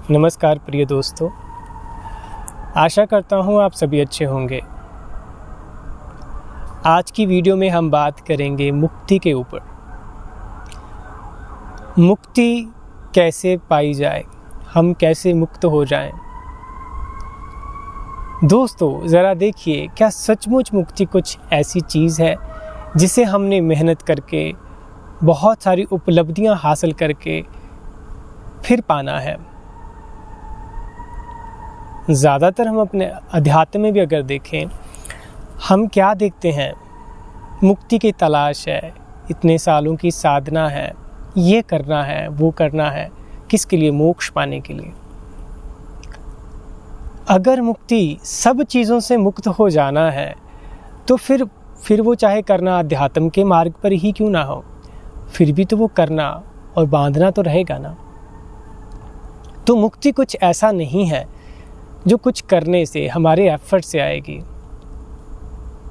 नमस्कार प्रिय दोस्तों, आशा करता हूँ आप सभी अच्छे होंगे। आज की वीडियो में हम बात करेंगे मुक्ति के ऊपर। मुक्ति कैसे पाई जाए, हम कैसे मुक्त हो जाएं। दोस्तों ज़रा देखिए, क्या सचमुच मुक्ति कुछ ऐसी चीज़ है जिसे हमने मेहनत करके, बहुत सारी उपलब्धियां हासिल करके फिर पाना है। ज़्यादातर हम अपने अध्यात्म में भी अगर देखें, हम क्या देखते हैं, मुक्ति की तलाश है, इतने सालों की साधना है, ये करना है, वो करना है, किसके लिए? मोक्ष पाने के लिए। अगर मुक्ति सब चीज़ों से मुक्त हो जाना है तो फिर वो चाहे करना अध्यात्म के मार्ग पर ही क्यों ना हो, फिर भी तो वो करना और बांधना तो रहेगा ना। तो मुक्ति कुछ ऐसा नहीं है जो कुछ करने से, हमारे एफर्ट से आएगी,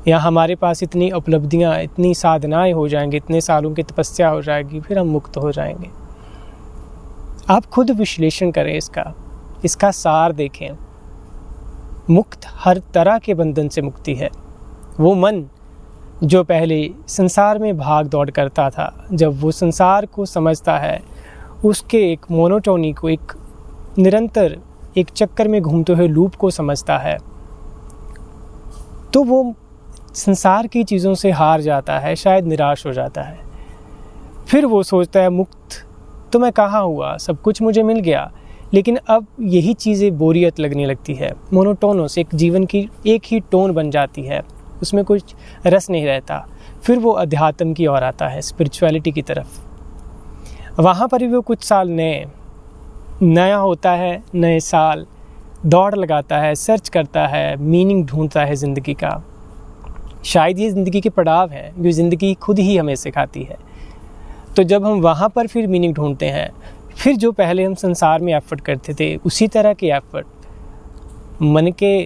या हमारे पास इतनी उपलब्धियां, इतनी साधनाएं हो जाएंगी, इतने सालों की तपस्या हो जाएगी, फिर हम मुक्त हो जाएंगे। आप खुद विश्लेषण करें, इसका सार देखें। मुक्त हर तरह के बंधन से मुक्ति है। वो मन जो पहले संसार में भाग दौड़ करता था, जब वो संसार को समझता है, उसके एक मोनोटोनी को, एक निरंतर एक चक्कर में घूमते हुए लूप को समझता है, तो वो संसार की चीज़ों से हार जाता है, शायद निराश हो जाता है। फिर वो सोचता है, मुक्त तो मैं कहाँ हुआ, सब कुछ मुझे मिल गया, लेकिन अब यही चीज़ें बोरियत लगने लगती है। मोनोटोनस, एक जीवन की एक ही टोन बन जाती है, उसमें कुछ रस नहीं रहता। फिर वो अध्यात्म की ओर आता है, स्पिरिचुअलिटी की तरफ। वहाँ पर भी वो कुछ साल नया होता है, नए साल दौड़ लगाता है, सर्च करता है, मीनिंग ढूंढता है ज़िंदगी का। शायद ये ज़िंदगी के पड़ाव हैं जो ज़िंदगी खुद ही हमें सिखाती है। तो जब हम वहाँ पर फिर मीनिंग ढूंढते हैं, फिर जो पहले हम संसार में एफर्ट करते थे, उसी तरह के एफर्ट, मन के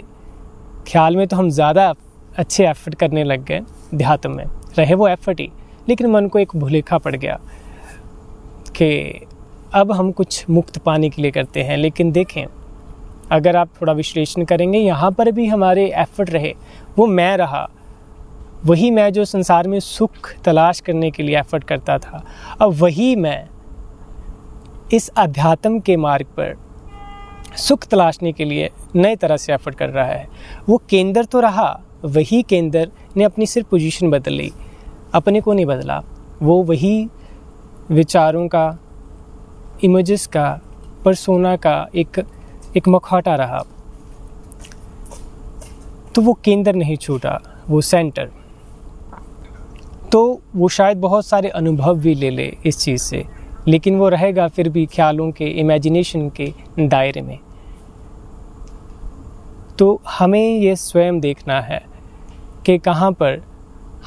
ख्याल में तो हम ज़्यादा अच्छे एफर्ट करने लग गए। अध्यात्म में रहे वो एफर्ट ही, लेकिन मन को एक भुलेखा पड़ गया कि अब हम कुछ मुक्त पाने के लिए करते हैं। लेकिन देखें, अगर आप थोड़ा विश्लेषण करेंगे, यहाँ पर भी हमारे एफर्ट रहे, वो मैं रहा, वही मैं जो संसार में सुख तलाश करने के लिए एफर्ट करता था, अब वही मैं इस अध्यात्म के मार्ग पर सुख तलाशने के लिए नए तरह से एफर्ट कर रहा है। वो केंद्र तो रहा, वही केंद्र ने अपनी सिर्फ पोजीशन बदल ली, अपने को नहीं बदला। वो वही विचारों का, इमेजेस का, पर्सोना का एक मखौटा रहा। तो वो केंद्र नहीं छूटा, वो सेंटर। तो वो शायद बहुत सारे अनुभव भी ले इस चीज़ से, लेकिन वो रहेगा फिर भी ख्यालों के, इमेजिनेशन के दायरे में। तो हमें ये स्वयं देखना है कि कहाँ पर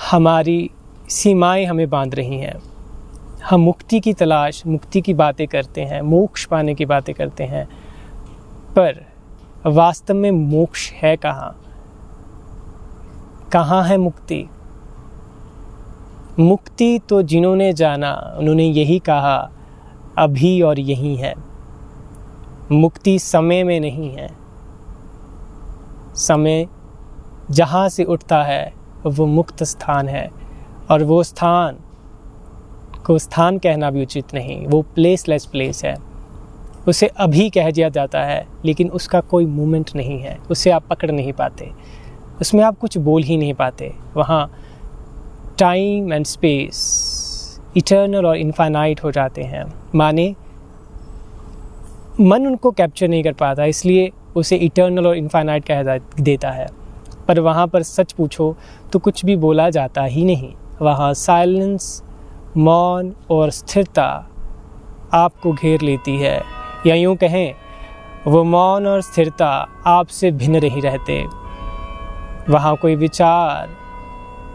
हमारी सीमाएं हमें बांध रही हैं। हम मुक्ति की तलाश, मुक्ति की बातें करते हैं, मोक्ष पाने की बातें करते हैं, पर वास्तव में मोक्ष है कहाँ? कहाँ है मुक्ति? मुक्ति तो जिन्होंने जाना, उन्होंने यही कहा, अभी और यही है। मुक्ति समय में नहीं है। समय जहाँ से उठता है वो मुक्त स्थान है, और वो स्थान को स्थान कहना भी उचित नहीं, वो प्लेसलेस प्लेस है। उसे अभी कह दिया जाता है, लेकिन उसका कोई मूवमेंट नहीं है, उसे आप पकड़ नहीं पाते, उसमें आप कुछ बोल ही नहीं पाते। वहाँ टाइम एंड स्पेस इटर्नल और इनफाइनाइट हो जाते हैं, माने मन उनको कैप्चर नहीं कर पाता, इसलिए उसे इटर्नल और इनफाइनाइट कह देता है। पर वहाँ पर सच पूछो तो कुछ भी बोला जाता ही नहीं। वहाँ साइलेंस, मौन और स्थिरता आपको घेर लेती है, या यूँ कहें, वो मौन और स्थिरता आपसे भिन्न नहीं रहते। वहाँ कोई विचार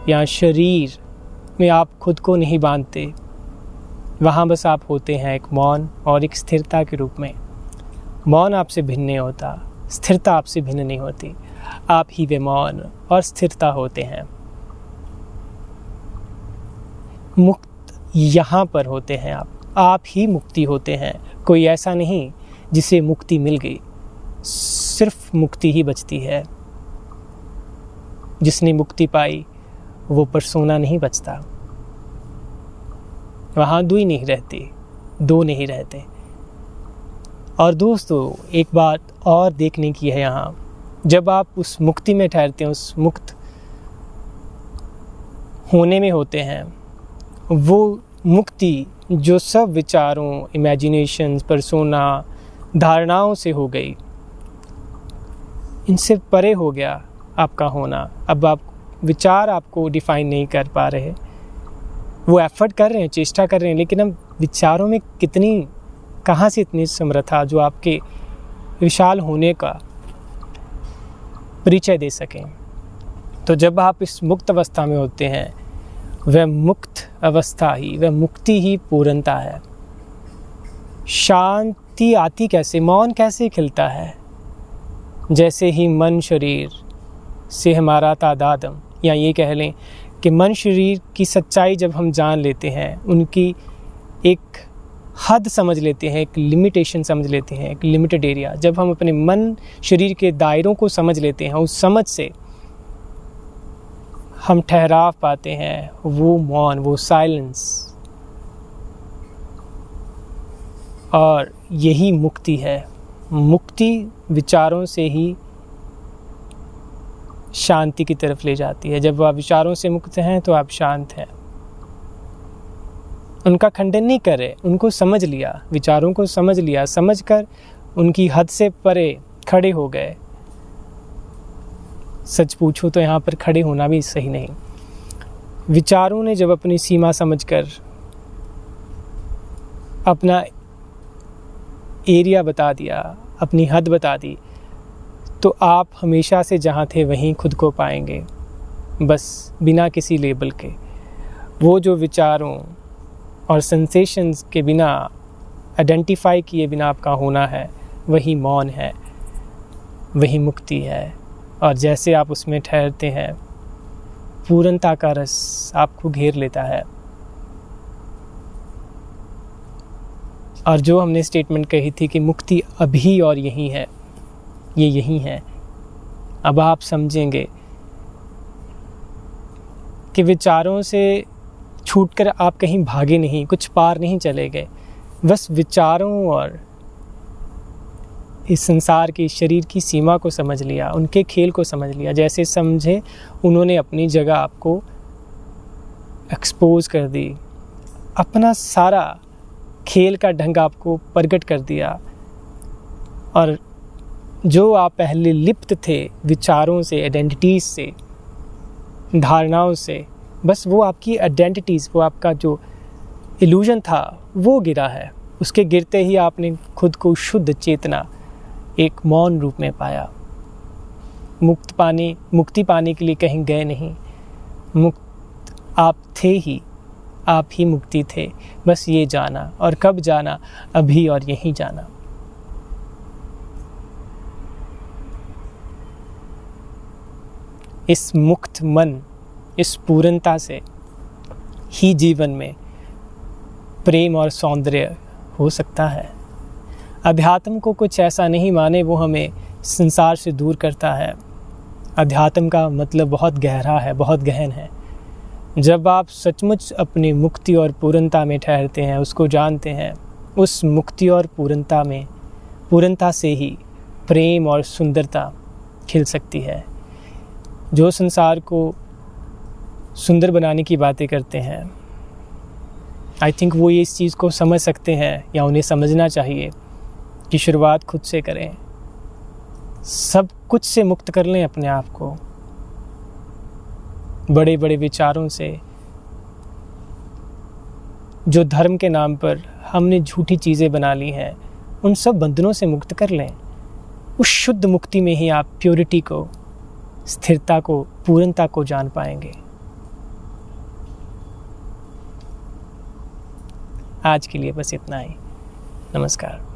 या शरीर में आप खुद को नहीं बांधते। वहाँ बस आप होते हैं एक मौन और एक स्थिरता के रूप में। मौन आपसे भिन्न नहीं होता, स्थिरता आपसे भिन्न नहीं होती, आप ही वे मौन और स्थिरता होते हैं। मुक्त यहाँ पर होते हैं आप ही मुक्ति होते हैं। कोई ऐसा नहीं जिसे मुक्ति मिल गई, सिर्फ मुक्ति ही बचती है। जिसने मुक्ति पाई वो परसोना नहीं बचता। वहाँ दो ही नहीं रहते, दो नहीं रहते। और दोस्तों, एक बात और देखने की है यहाँ, जब आप उस मुक्ति में ठहरते हैं, उस मुक्त होने में होते हैं, वो मुक्ति जो सब विचारों, इमेजिनेशंस, परसोना, धारणाओं से हो गई, इनसे परे हो गया आपका होना। अब आप विचार आपको डिफाइन नहीं कर पा रहे, वो एफर्ट कर रहे हैं, चेष्टा कर रहे हैं, लेकिन अब विचारों में कहाँ से इतनी समर्था जो आपके विशाल होने का परिचय दे सकें। तो जब आप इस मुक्त अवस्था में होते हैं, वह मुक्त अवस्था ही, वह मुक्ति ही पूर्णता है। शांति आती कैसे, मौन कैसे खिलता है? जैसे ही मन शरीर से हमारा तादादम, या ये कह लें कि मन शरीर की सच्चाई जब हम जान लेते हैं, उनकी एक हद समझ लेते हैं, एक लिमिटेशन समझ लेते हैं, एक लिमिटेड एरिया, जब हम अपने मन शरीर के दायरों को समझ लेते हैं, उस समझ से हम ठहराव पाते हैं, वो मौन, वो साइलेंस, और यही मुक्ति है। मुक्ति विचारों से ही शांति की तरफ ले जाती है। जब आप विचारों से मुक्त हैं तो आप शांत हैं। उनका खंडन नहीं करे, उनको समझ लिया, विचारों को समझ लिया, समझकर उनकी हद से परे खड़े हो गए। सच पूछो तो यहाँ पर खड़े होना भी सही नहीं। विचारों ने जब अपनी सीमा समझकर अपना एरिया बता दिया, अपनी हद बता दी, तो आप हमेशा से जहाँ थे वहीं खुद को पाएंगे, बस बिना किसी लेबल के। वो जो विचारों और सेंसेशंस के बिना, आइडेंटिफाई किए बिना आपका होना है, वही मौन है, वही मुक्ति है। और जैसे आप उसमें ठहरते हैं, पूर्णता का रस आपको घेर लेता है। और जो हमने स्टेटमेंट कही थी कि मुक्ति अभी और यहीं है, ये यहीं है। अब आप समझेंगे कि विचारों से छूटकर आप कहीं भागे नहीं, कुछ पार नहीं चले गए, बस विचारों और इस संसार की, शरीर की सीमा को समझ लिया, उनके खेल को समझ लिया। जैसे समझे उन्होंने अपनी जगह आपको एक्सपोज कर दी, अपना सारा खेल का ढंग आपको प्रकट कर दिया। और जो आप पहले लिप्त थे विचारों से, आइडेंटिटीज़ से, धारणाओं से, बस वो आपकी आइडेंटिटीज़, वो आपका जो इल्यूजन था वो गिरा है। उसके गिरते ही आपने खुद को शुद्ध चेतना एक मौन रूप में पाया। मुक्ति पाने के लिए कहीं गए नहीं, मुक्त आप थे ही, आप ही मुक्ति थे। बस ये जाना, और कब जाना? अभी और यहीं जाना। इस मुक्त मन, इस पूर्णता से ही जीवन में प्रेम और सौंदर्य हो सकता है। अध्यात्म को कुछ ऐसा नहीं माने वो हमें संसार से दूर करता है। अध्यात्म का मतलब बहुत गहरा है, बहुत गहन है। जब आप सचमुच अपनी मुक्ति और पूर्णता में ठहरते हैं, उसको जानते हैं, उस मुक्ति और पूर्णता में, पूर्णता से ही प्रेम और सुंदरता खिल सकती है। जो संसार को सुंदर बनाने की बातें करते हैं, आई थिंक वो ये इस चीज़ को समझ सकते हैं, या उन्हें समझना चाहिए कि शुरुआत खुद से करें। सब कुछ से मुक्त कर लें अपने आप को, बड़े बड़े विचारों से, जो धर्म के नाम पर हमने झूठी चीज़ें बना ली हैं, उन सब बंधनों से मुक्त कर लें। उस शुद्ध मुक्ति में ही आप प्योरिटी को, स्थिरता को, पूर्णता को जान पाएंगे। आज के लिए बस इतना ही। नमस्कार।